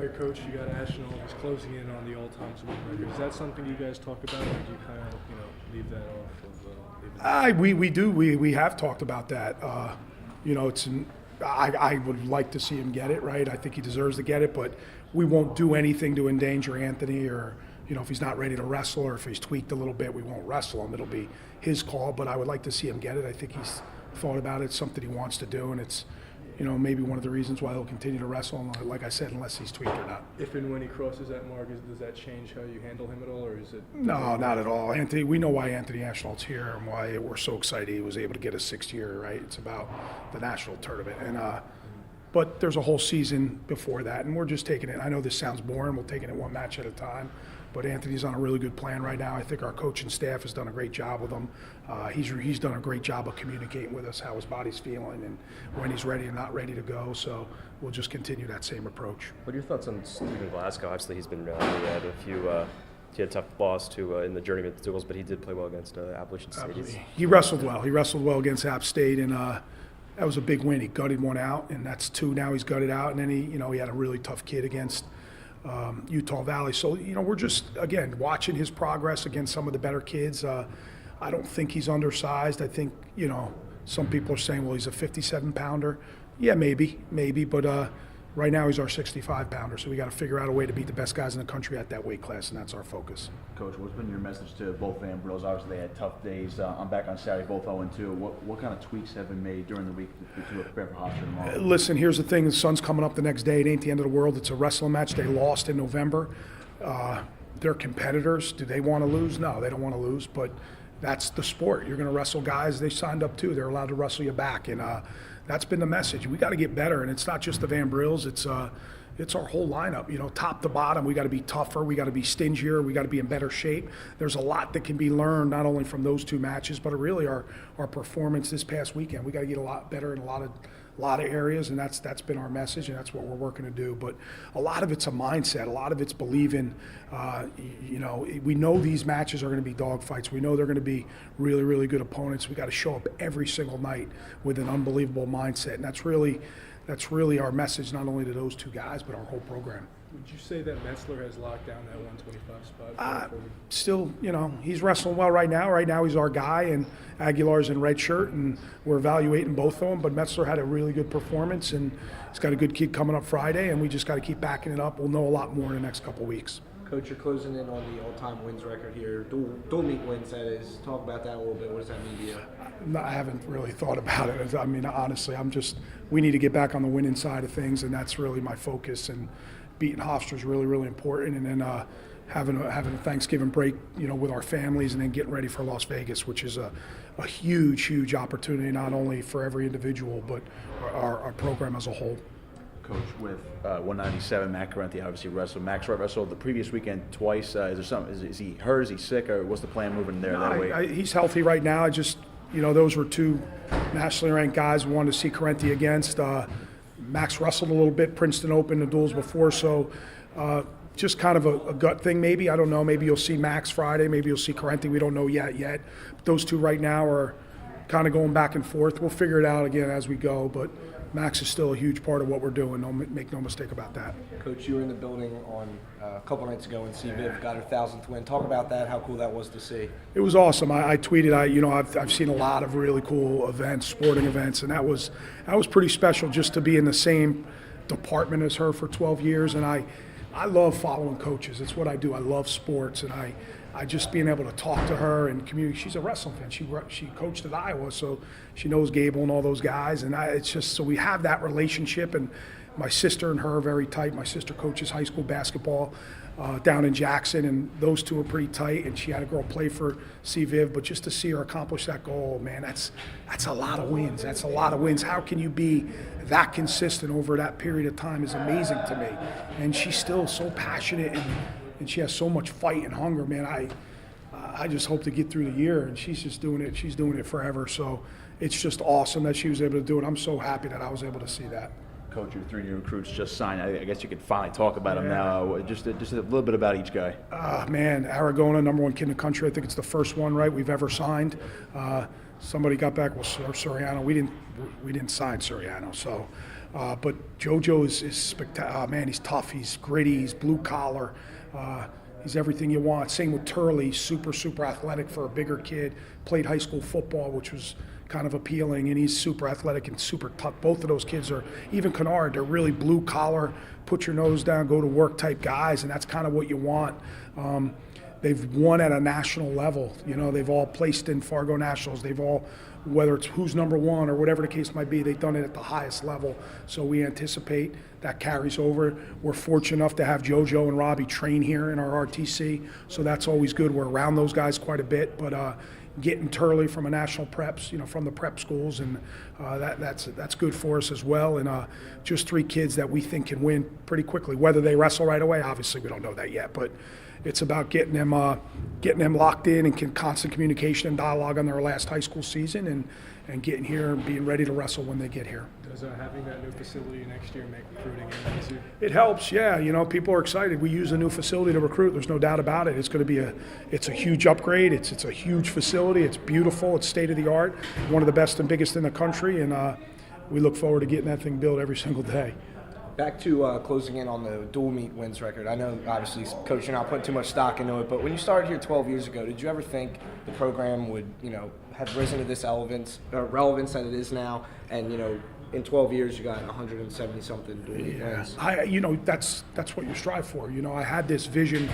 All right, Coach, you got Asheville is closing in on the all-time win record. Is that something you guys talk about, or do you kind of, leave that off of? We do. We have talked about that. I would like to see him get it, right? I think he deserves to get it, but we won't do anything to endanger Anthony or, if he's not ready to wrestle or if he's tweaked a little bit, we won't wrestle him. It'll be his call, but I would like to see him get it. I think he's thought about it. It's something he wants to do, and it's, maybe one of the reasons why he'll continue to wrestle, and like I said, unless he's tweaked or not. If and when he crosses that mark, does that change how you handle him at all, or is it? No, not at all. Anthony, we know why Anthony Ashnault's here and why we're so excited he was able to get a 6th year, right? It's about the national tournament. But there's a whole season before that, and we're just taking it. I know this sounds boring. We're taking it one match at a time. But Anthony's on a really good plan right now. I think our coaching staff has done a great job with him. He's done a great job of communicating with us how his body's feeling and when he's ready and not ready to go. So we'll just continue that same approach. What are your thoughts on Stephen Glasgow? Obviously, he's been around. He had he had a tough loss to in the journeyman duels, but he did play well against Appalachian State. He wrestled well. He wrestled well against App State, and that was a big win. He gutted one out, and that's 2 now. He's gutted out, and then he had a really tough kid against Utah Valley. So, we're just, again, watching his progress against some of the better kids. I don't think he's undersized. I think, some people are saying, well, he's a 57-pounder. Yeah, maybe. But right now he's our 65-pounder. So we got to figure out a way to beat the best guys in the country at that weight class, and that's our focus. Coach, what's been your message to both Vanderbilts? Obviously, they had tough days. I'm back on Saturday, both 0-2. What kind of tweaks have been made during the week to prepare for Hofstra tomorrow? Listen, here's the thing. The sun's coming up the next day. It ain't the end of the world. It's a wrestling match. They lost in November. They're competitors. Do they want to lose? No, they don't want to lose, but that's the sport. You're going to wrestle guys they signed up to. They're allowed to wrestle you back, and that's been the message. We got to get better, and it's not just the Vanderbilts. It's our whole lineup. Top to bottom, we got to be tougher. We got to be stingier. We got to be in better shape. There's a lot that can be learned not only from those 2 matches, but really our performance this past weekend. We got to get a lot better in a lot of areas, and that's been our message, and that's what we're working to do. But a lot of it's a mindset. A lot of it's believing. We know these matches are going to be dogfights. We know they're going to be really, really good opponents. We got to show up every single night with an unbelievable mindset, and that's really our message, not only to those 2 guys, but our whole program. Would you say that Metzler has locked down that 125 spot? Still, he's wrestling well right now. Right now he's our guy, and Aguilar's in red shirt, and we're evaluating both of them. But Metzler had a really good performance, and he's got a good kid coming up Friday, and we just got to keep backing it up. We'll know a lot more in the next couple of weeks. Coach, you're closing in on the all-time wins record here. Dual meet wins, that is. Talk about that a little bit. What does that mean to you? I haven't really thought about it. I mean, honestly, we need to get back on the winning side of things, and that's really my focus. And beating Hofstra is really, really important. And then having a Thanksgiving break, with our families, and then getting ready for Las Vegas, which is a huge, huge opportunity, not only for every individual, but our program as a whole. Coach, with 197, Matt Correnti obviously wrestled. Max wrestled the previous weekend twice. Is there something? Is he hurt? Is he sick? Or what's the plan moving there that way? He's healthy right now. Those were 2 nationally ranked guys we wanted to see Correnti against. Max wrestled a little bit, Princeton Open, the duels before, so just kind of a gut thing maybe. I don't know. Maybe you'll see Max Friday. Maybe you'll see Correnti. We don't know yet. But those 2 right now are kind of going back and forth. We'll figure it out again as we go, but Max is still a huge part of what we're doing. Make no mistake about that. Coach, you were in the building on a couple nights ago, and CViv got her 1,000th win. Talk about that. How cool that was to see. It was awesome. I tweeted. I've seen a lot of really cool events, sporting events, and that was pretty special just to be in the same department as her for 12 years. And I love following coaches. It's what I do. I love sports, and I just being able to talk to her and communicate. She's a wrestling fan. She coached at Iowa, so she knows Gable and all those guys. And it's just so we have that relationship. And my sister and her are very tight. My sister coaches high school basketball down in Jackson, and those 2 are pretty tight. And she had a girl play for CViv, but just to see her accomplish that goal, man, that's a lot of wins. That's a lot of wins. How can you be that consistent over that period of time is amazing to me. And she's still so passionate, and she has so much fight and hunger, man. I just hope to get through the year, and she's just doing it. She's doing it forever. So it's just awesome that she was able to do it. I'm so happy that I was able to see that. Coach, your 3 new recruits just signed. I guess you could finally talk about them now. Just a little bit about each guy. Man, Aragona, #1 kid in the country. I think it's the first one, right, we've ever signed. somebody got back with Soriano. We didn't sign Soriano, so. But JoJo is spectacular. Man, he's tough. He's gritty. He's blue collar. He's everything you want. Same with Turley. Super athletic for a bigger kid. Played high school football, which was kind of appealing, and he's super athletic and super tough. Both of those kids are, even Kennard, they're really blue collar, put your nose down, go to work type guys, and that's kind of what you want. They've won at a national level. You know, they've all placed in Fargo Nationals. They've all, whether it's who's number one or whatever the case might be, they've done it at the highest level. So we anticipate that carries over. We're fortunate enough to have JoJo and Robbie train here in our RTC, so that's always good. We're around those guys quite a bit, but getting Turley from a national preps, you know, from the prep schools, and that's good for us as well. And just 3 kids that we think can win pretty quickly. Whether they wrestle right away, obviously we don't know that yet, but it's about getting them locked in and constant communication and dialogue on their last high school season, and getting here and being ready to wrestle when they get here. Does having that new facility next year make recruiting any easier? It helps, yeah. You know, people are excited. We use a new facility to recruit. There's no doubt about it. It's going to be it's a huge upgrade. It's a huge facility. It's beautiful. It's state of the art. One of the best and biggest in the country, and we look forward to getting that thing built every single day. Back to closing in on the dual meet wins record. I know, obviously, Coach, you're not putting too much stock into it, but when you started here 12 years ago, did you ever think the program would, you know, have risen to this relevance that it is now? And, you know, in 12 years, you got 170-something dual meet wins. You know, that's what you strive for. You know, I had this vision.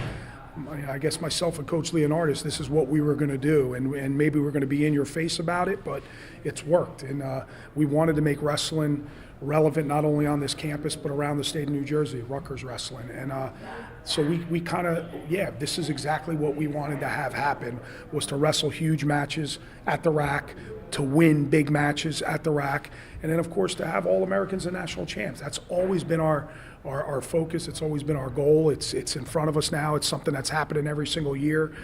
I guess myself and Coach Leonardis, this is what we were going to do, and maybe we're going to be in your face about it, but it's worked. And we wanted to make wrestling relevant not only on this campus but around the state of New Jersey, Rutgers wrestling. And so we kind of, this is exactly what we wanted to have happen, was to wrestle huge matches at the rack, to win big matches at the rack, and then of course to have All-Americans and national champs. That's always been our focus. It's always been our goal. It's in front of us now. It's something that's happening every single year.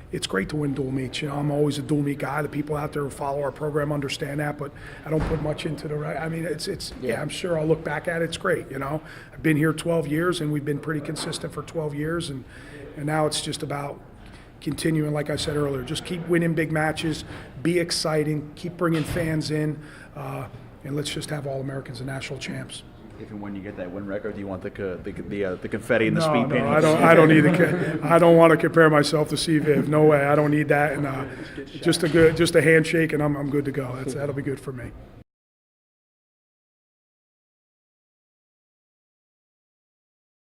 It's great to win dual meets. You know, I'm always a dual meet guy. The people out there who follow our program understand that, but I don't put much into I mean, I'm sure I'll look back at it. It's great. You know, I've been here 12 years, and we've been pretty consistent for 12 years, and now it's just about continuing, like I said earlier, just keep winning big matches, be exciting, keep bringing fans in, and let's just have All-Americans and national champs. If and when you get that win record, do you want the confetti and the speed painting? No, I don't need I don't want to compare myself to C-Viv. No way. I don't need that. And just a handshake, and I'm good to go. That'll be good for me.